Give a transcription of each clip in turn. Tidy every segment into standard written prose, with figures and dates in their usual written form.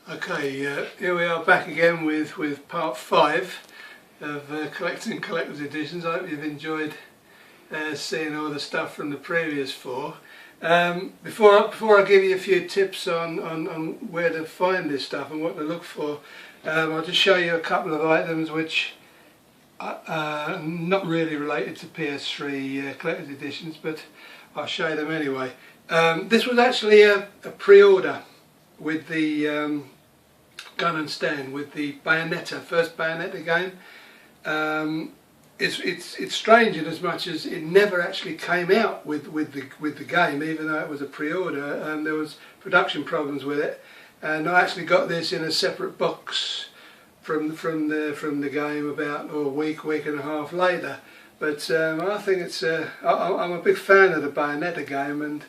Okay, here we are back again with part 5 of collecting collector's editions. I hope you've enjoyed seeing all the stuff from the previous 4. Before I give you a few tips on where to find this stuff and what to look for, I'll just show you a couple of items which are not really related to PS3 collector's editions, but I'll show you them anyway. This was actually a pre-order with the gun and stand, with the Bayonetta, first Bayonetta game. It's strange in as much as it never actually came out with the game, even though it was a pre-order, and there was production problems with it. And I actually got this in a separate box from the game about a week and a half later. But I think it's I'm a big fan of the Bayonetta game, and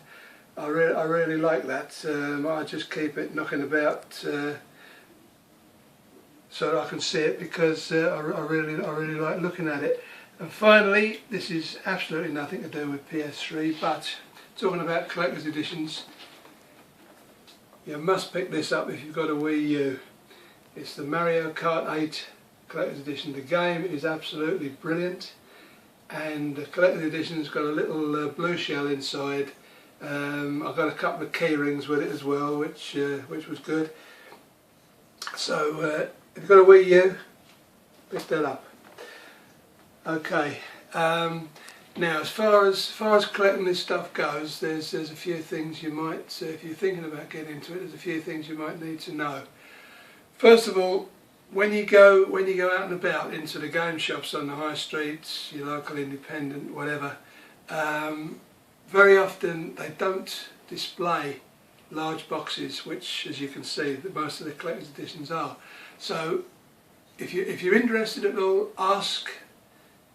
I really like that. I just keep it knocking about so that I can see it, because I really like looking at it. And finally, this is absolutely nothing to do with PS3, but talking about collector's editions, you must pick this up if you've got a Wii U. It's the Mario Kart 8 collector's edition. The game is absolutely brilliant, and the collector's edition's got a little blue shell inside. I've got a couple of key rings with it as well, which was good. So if you've got a Wii U, pick that up. Okay. Now, as far as collecting this stuff goes, there's a few things you might, if you're thinking about getting into it, there's a few things you might need to know. First of all, when you go out and about into the game shops on the high streets, your local independent, whatever, very often they don't display large boxes, which, as you can see, that most of the collector's editions are. So if you're interested at all, ask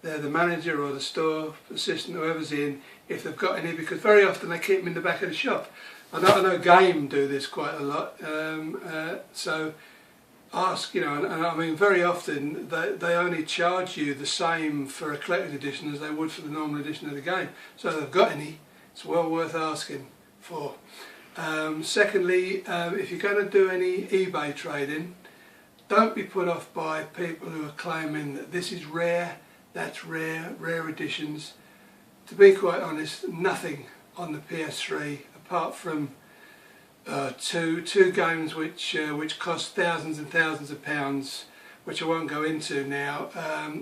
the manager or the store assistant, whoever's in, if they've got any, because very often they keep them in the back of the shop. I know Game do this quite a lot, so ask, you know, and I mean, very often they only charge you the same for a collector's edition as they would for the normal edition of the game. So if they've got any, it's well worth asking for. Secondly, if you're going to do any eBay trading, don't be put off by people who are claiming that this is rare, that's rare editions. To be quite honest, nothing on the PS3 apart from two games which cost thousands and thousands of pounds, which I won't go into now.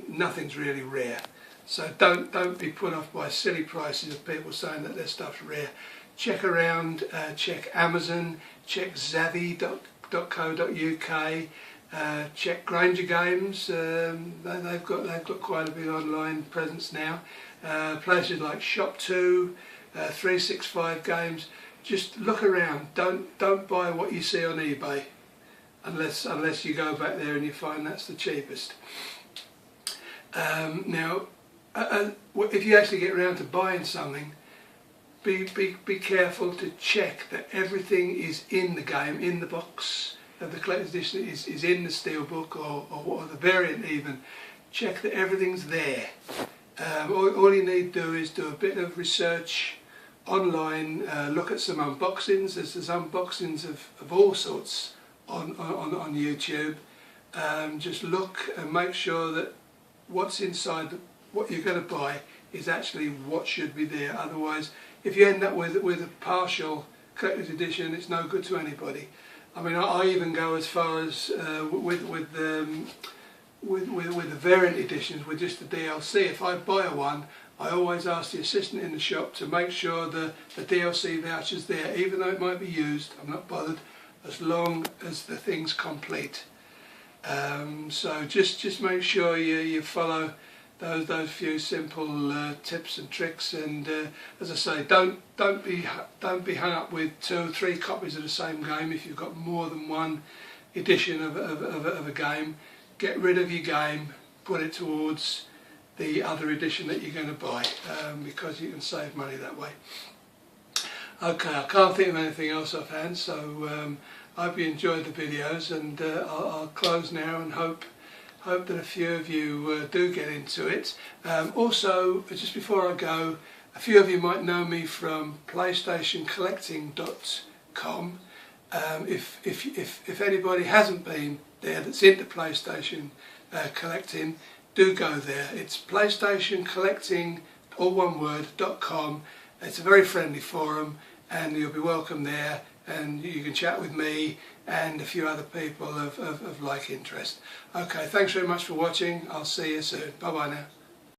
Nothing's really rare. So don't be put off by silly prices of people saying that their stuff's rare. Check around, check Amazon, check Zavvi.co.uk, check Granger Games. They've got quite a big online presence now. Places like Shop2, 365 Games. Just look around. Don't buy what you see on eBay, unless you go back there and you find that's the cheapest. Now, if you actually get around to buying something, be careful to check that everything is in the game, in the box of the collector's edition, is in the steelbook or the variant even. Check that everything's there. All you need to do is do a bit of research online, look at some unboxings. There's unboxings of all sorts on YouTube. Just look and make sure that what's inside what you're going to buy is actually what should be there. Otherwise, if you end up with a partial collector's edition, it's no good to anybody. I mean, I even go as far as with the variant editions, with just the DLC. If I buy one, I always ask the assistant in the shop to make sure the DLC voucher's there, even though it might be used. I'm not bothered, as long as the thing's complete. So just make sure you follow those few simple tips and tricks, and as I say, don't be hung up with 2 or 3 copies of the same game. If you've got more than one edition of a game, get rid of your game, put it towards the other edition that you're going to buy, because you can save money that way. Okay, I can't think of anything else offhand, so I hope you enjoyed the videos, and I'll close now and hope that a few of you do get into it. Also, just before I go, a few of you might know me from PlayStationCollecting.com. If anybody hasn't been there that's into PlayStation collecting, do go there. It's PlayStation Collecting, all one word, .com. It's a very friendly forum, and you'll be welcome there, and you can chat with me and a few other people of like interest. Okay, thanks very much for watching. I'll see you soon. Bye bye now.